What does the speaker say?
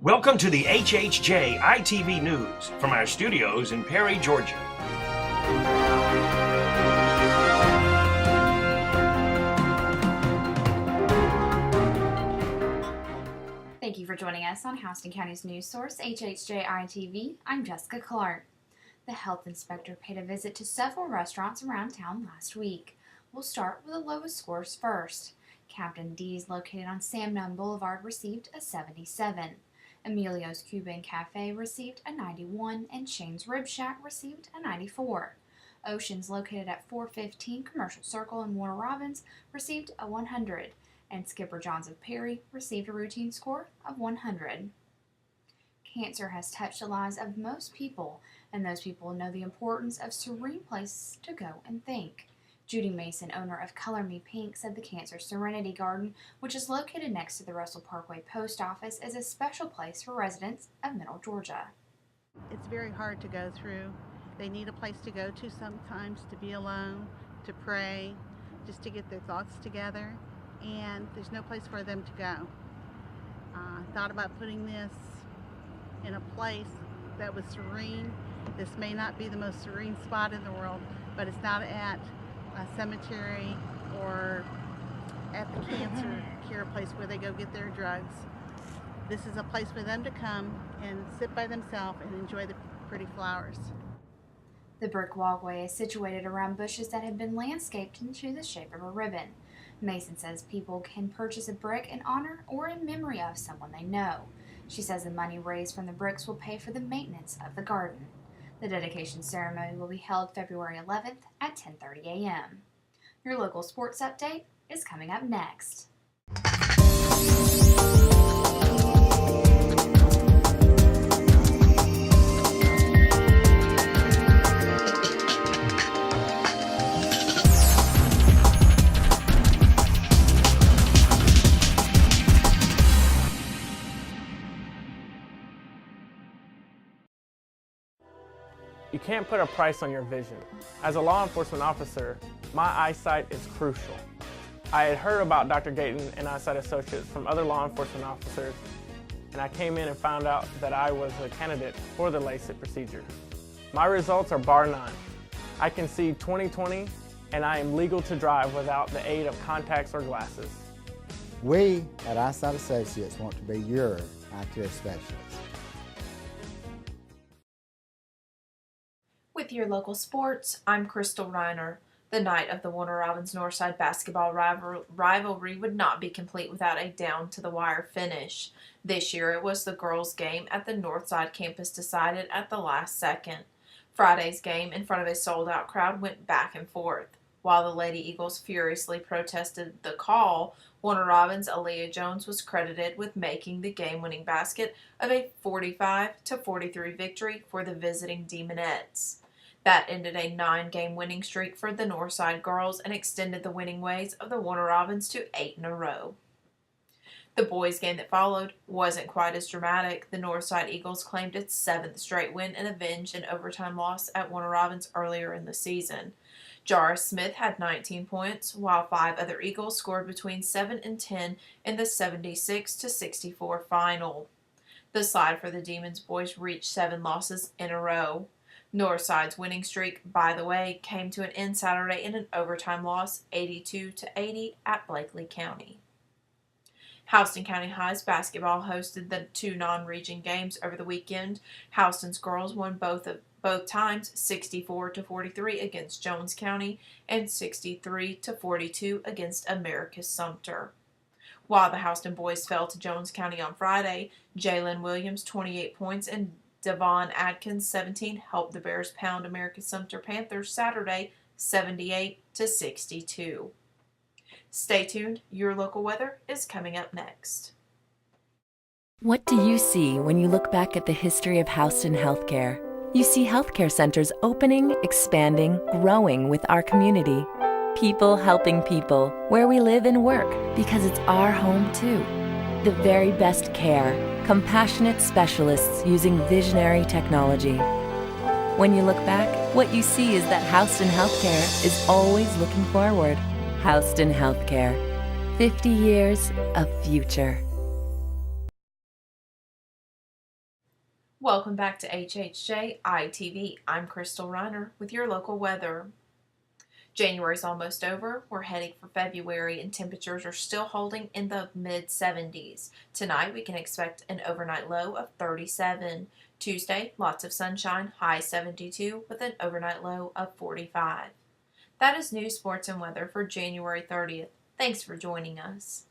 Welcome to the HHJ iTV News from our studios in Perry, Georgia. Thank you for joining us on Houston County's news source, HHJ iTV. I'm Jessica Clark. The health inspector paid a visit to several restaurants around town last week. We'll start with the lowest scores first. Captain D's, located on Sam Nunn Boulevard, received a 77. Emilio's Cuban Cafe received a 91, and Shane's Rib Shack received a 94. Ocean's, located at 415 Commercial Circle in Warner Robins, received a 100, and Skipper John's of Perry received a routine score of 100. Cancer has touched the lives of most people, and those people know the importance of serene places to go and think. Judy Mason, owner of Color Me Pink, said the Cancer Serenity Garden, which is located next to the Russell Parkway Post Office, is a special place for residents of Middle Georgia. It's very hard to go through. They need a place to go to sometimes, to be alone, to pray, just to get their thoughts together, and there's no place for them to go. Thought about putting this in a place that was serene. This may not be the most serene spot in the world, but it's not at a cemetery or at the cancer care place where they go get their drugs. This is a place for them to come and sit by themselves and enjoy the pretty flowers. The brick walkway is situated around bushes that have been landscaped into the shape of a ribbon. Mason says people can purchase a brick in honor or in memory of someone they know. She says the money raised from the bricks will pay for the maintenance of the garden. The dedication ceremony will be held February 11th at 10:30 a.m. Your local sports update is coming up next. You can't put a price on your vision. As a law enforcement officer, my eyesight is crucial. I had heard about Dr. Gayton and Eyesight Associates from other law enforcement officers, and I came in and found out that I was a candidate for the LASIK procedure. My results are bar none. I can see 20/20, and I am legal to drive without the aid of contacts or glasses. We at Eyesight Associates want to be your eye care specialists. With your local sports, I'm Crystal Reiner. The night of the Warner Robins Northside basketball rivalry would not be complete without a down-to-the-wire finish. This year it was the girls' game at the Northside campus decided at the last second. Friday's game in front of a sold-out crowd went back and forth. While the Lady Eagles furiously protested the call, Warner Robins' Aaliyah Jones was credited with making the game-winning basket of a 45-43 victory for the visiting Demonettes. That ended a 9-game winning streak for the Northside girls and extended the winning ways of the Warner Robins to 8 in a row. The boys' game that followed wasn't quite as dramatic. The Northside Eagles claimed its 7th straight win and avenged an overtime loss at Warner Robins earlier in the season. Jara Smith had 19 points, while 5 other Eagles scored between 7 and 10 in the 76-64 final. The side for the Demons boys reached 7 losses in a row. Northside's winning streak, by the way, came to an end Saturday in an overtime loss, 82-80 at Blakely County. Houston County High's basketball hosted the 2 non-region games over the weekend. Houston's girls won both times, 64-43 against Jones County and 63-42 against Americus Sumter. While the Houston boys fell to Jones County on Friday, Jalen Williams, 28 points, and Devon Adkins, 17, helped the Bears pound Americus Sumter Panthers Saturday, 78-62. Stay tuned. Your local weather is coming up next. What do you see when you look back at the history of Houston Healthcare? You see healthcare centers opening, expanding, growing with our community. People helping people, where we live and work, because it's our home too. The very best care, compassionate specialists using visionary technology. When you look back, what you see is that Houston Healthcare is always looking forward. Houston Healthcare, 50 years of future. Welcome back to HHJ iTV. I'm Crystal Reiner with your local weather. January's almost over. We're heading for February and temperatures are still holding in the mid-70s. Tonight we can expect an overnight low of 37. Tuesday, lots of sunshine, high 72 with an overnight low of 45. That is news, sports, and weather for January 30th. Thanks for joining us.